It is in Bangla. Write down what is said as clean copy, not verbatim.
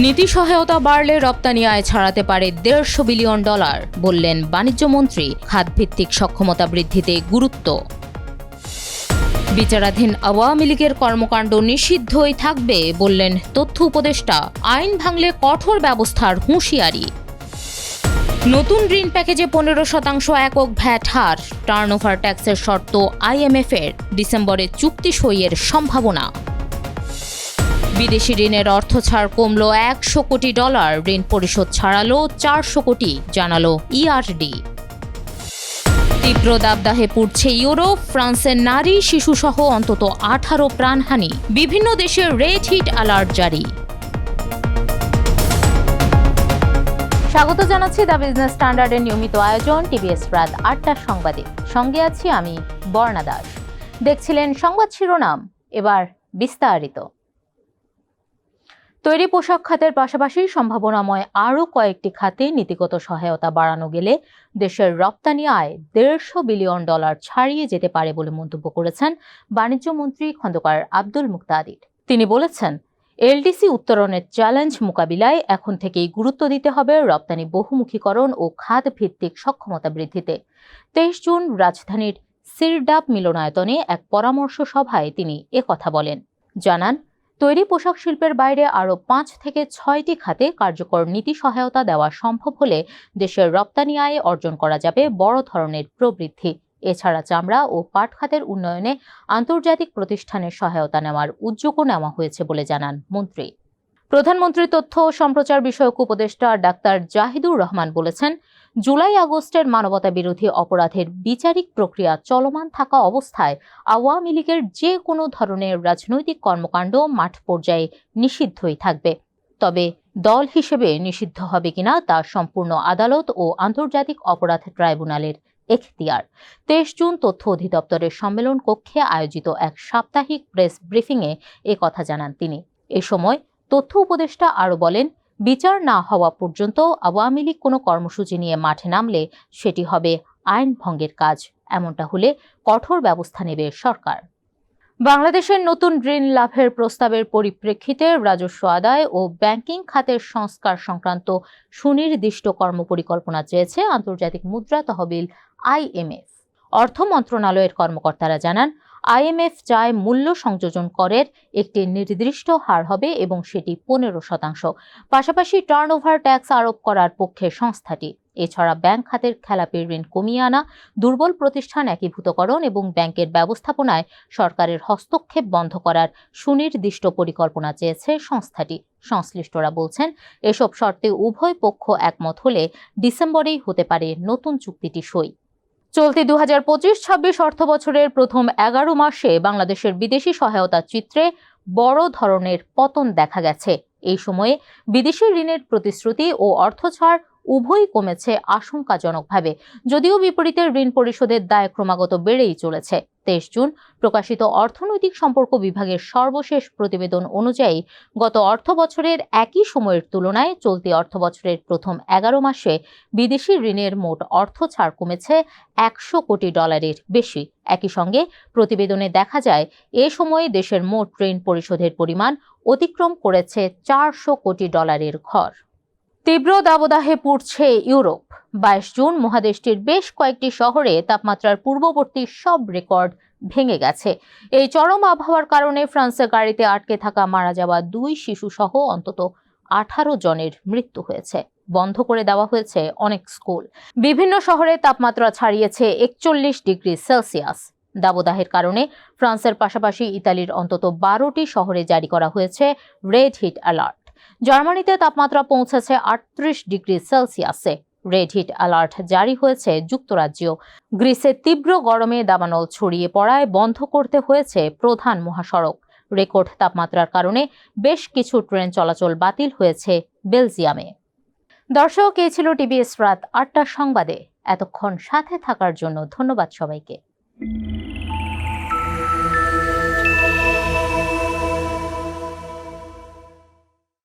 নীতি সহায়তা বাড়লে রপ্তানি আয় ছাড়াতে পারে $150 বিলিয়ন, বললেন বাণিজ্যমন্ত্রী। খাতভিত্তিক সক্ষমতা বৃদ্ধিতে গুরুত্ব। বিচারাধীন আওয়ামী লীগের কর্মকাণ্ড নিষিদ্ধই থাকবে, বললেন তথ্য উপদেষ্টা। আইন ভাঙলে কঠোর ব্যবস্থার হুঁশিয়ারি। নতুন ঋণ প্যাকেজে 15% একক ভ্যাট হার। টার্নওভার ট্যাক্সের শর্ত IMF-এর। ডিসেম্বরে চুক্তি সইয়ের সম্ভাবনা। বিদেশি ঋণের অর্থ ছাড় কমল $100 কোটি। ঋণ পরিশোধ ছাড়ালো 400 কোটি, জানালো ERD। তীব্র দাবদাহে পুড়ছে ইউরোপ। ফ্রান্সের নারী শিশুসহ অন্তত 18 প্রাণহানি। বিভিন্ন দেশের রেড হিট অ্যালার্ট জারি। স্বাগত জানাচ্ছি দ্য বিজনেস স্ট্যান্ডার্ডের নিয়মিত আয়োজন TBS রাত 8টার সংবাদে। সঙ্গে আছি আমি বর্ণা দাস। দেখছিলেন সংবাদ শিরোনাম, এবার বিস্তারিত। তৈরি পোশাক খাতের পাশাপাশি সম্ভাবনাময় আরও কয়েকটি খাতে নীতিগত সহায়তা বাড়ানো গেলে দেশের রপ্তানি আয় $150 বিলিয়ন ছাড়িয়ে যেতে পারে বলে মন্তব্য করেছেন বাণিজ্যমন্ত্রী খন্দকার আব্দুল মুক্তাদির। তিনি বলেছেন, LDC উত্তরণের চ্যালেঞ্জ মোকাবিলায় এখন থেকেই গুরুত্ব দিতে হবে রপ্তানি বহুমুখীকরণ ও খাত ভিত্তিক সক্ষমতা বৃদ্ধিতে। 23 জুন রাজধানীর সিরডাপ মিলনায়তনে এক পরামর্শ সভায় তিনি একথা বলেন। জানান, তৈরি পোশাক শিল্পের বাইরে আরও 5 থেকে 6টি খাতে কার্যকর নীতি সহায়তা দেওয়া সম্ভব হলে দেশের রপ্তানি আয়ে অর্জন করা যাবে বড় ধরনের প্রবৃদ্ধি। এছাড়া চামড়া ও পাট খাতের উন্নয়নে আন্তর্জাতিক প্রতিষ্ঠানের সহায়তা নেওয়ার উদ্যোগও নেওয়া হয়েছে বলে জানান মন্ত্রী। প্রধানমন্ত্রী তথ্য ও সম্প্রচার বিষয়ক উপদেষ্টা ডাক্তার জাহিদুর রহমান বলেছেন, জুলাই আগস্টের মানবতা বিরোধী অপরাধের বিচারিক প্রক্রিয়া চলমান থাকা অবস্থায় আওয়ামী লীগের যে কোনো ধরনের রাজনৈতিক কর্মকাণ্ড মাঠ পর্যায়ে নিষিদ্ধই থাকবে। তবে দল হিসেবে নিষিদ্ধ হবে কিনা তা সম্পূর্ণ আদালত ও আন্তর্জাতিক অপরাধ ট্রাইব্যুনালের এখতিয়ার। 23 জুন তথ্য অধিদপ্তরের সম্মেলন কক্ষে আয়োজিত এক সাপ্তাহিক প্রেস ব্রিফিংয়ে কথা জানান তিনি। এ সময় তথ্য উপদেষ্টা আরও বলেন, বিচার না হওয়া পর্যন্ত আওয়ামী লীগ কোনো কর্মসূচি নিয়ে মাঠে নামলে সেটি হবে আইন ভঙ্গের কাজ। এমনটা হলে কঠোর ব্যবস্থা নেবে সরকার। বাংলাদেশের নতুন ঋণ লাভের প্রস্তাবের পরিপ্রেক্ষিতে রাজস্ব আদায় ও ব্যাংকিং খাতের সংস্কার সংক্রান্ত সুনির্দিষ্ট কর্মপরিকল্পনা চেয়েছে আন্তর্জাতিক মুদ্রা তহবিল IMF। অর্থ মন্ত্রণালয়ের কর্মকর্তারা জানান, IMF চায় মূল্য সংযোজন করের একটি নির্দিষ্ট হার হবে এবং সেটি 15%। পাশাপাশি টার্নওভার ট্যাক্স আরোপ করার পক্ষে সংস্থাটি। এছাড়া ব্যাংক খাতের খেলাপি ঋণ কমিয়ে আনা, দুর্বল প্রতিষ্ঠান একীভূতকরণ এবং ব্যাংকের ব্যবস্থাপনায় সরকারের হস্তক্ষেপ বন্ধ করার সুনির্দিষ্ট পরিকল্পনা চেয়েছে সংস্থাটি। সংশ্লিষ্টরা বলছেন, এসব শর্তে উভয় পক্ষ একমত হলে ডিসেম্বরেই হতে পারে নতুন চুক্তিটি সই। চলতি 2025-26 অর্থবছরের প্রথম 11 মাসে বাংলাদেশের বিদেশি সহায়তা চিত্রে বড় ধরনের পতন দেখা গেছে। এই সময়ে বিদেশি ঋণের প্রতিশ্রুতি ও অর্থছাড় উভয়ই কমেছে আশঙ্কাজনকভাবে। যদিও বিপরীতে ঋণ পরিশোধের দায় ক্রমাগত বেড়েই চলেছে। 23 জুন প্রকাশিত অর্থনৈতিক সম্পর্ক বিভাগের সর্বশেষ প্রতিবেদন অনুযায়ী গত অর্থবছরের একই সময়ের তুলনায় চলতি অর্থবছরের প্রথম 11 মাসে বিদেশি ঋণের মোট অর্থ ছাড় কমেছে $100 কোটি বেশি। একই সঙ্গে প্রতিবেদনে দেখা যায়, এ সময়ে দেশের মোট ঋণ পরিশোধের পরিমাণ অতিক্রম করেছে $400 কোটি ঘর। তীব্র দাবদাহে পুড়ছে ইউরোপ। 22 জুন মহাদেশটির বেশ কয়েকটি শহরে তাপমাত্রার পূর্ববর্তী সব রেকর্ড ভেঙে গেছে। এই চরম আবহাওয়ার কারণে ফ্রান্সে গাড়িতে আটকে থাকা মারা যাওয়া 2 শিশু সহ অন্তত 18 জনের মৃত্যু হয়েছে। বন্ধ করে দেওয়া হয়েছে অনেক স্কুল। বিভিন্ন শহরে তাপমাত্রা ছাড়িয়েছে 41 ডিগ্রি সেলসিয়াস। দাবদাহের কারণে ফ্রান্সের পাশাপাশি ইতালির অন্তত 12টি শহরে জারি করা হয়েছে রেড হিট অ্যালার্ট। জার্মানিতে তাপমাত্রা পৌঁছেছে 38 ডিগ্রি সেলসিয়াসে। রেড হিট অ্যালার্ট জারি হয়েছে যুক্তরাজ্যেও। গ্রিসে তীব্র গরমে দাবানল ছড়িয়ে পড়ায় বন্ধ করতে হয়েছে প্রধান মহাসড়ক। রেকর্ড তাপমাত্রার কারণে বেশ কিছু ট্রেন চলাচল বাতিল হয়েছে বেলজিয়ামে। দর্শক, এই ছিল TBS রাত 8টার সংবাদে। এতক্ষণ সাথে থাকার জন্য ধন্যবাদ সবাইকে।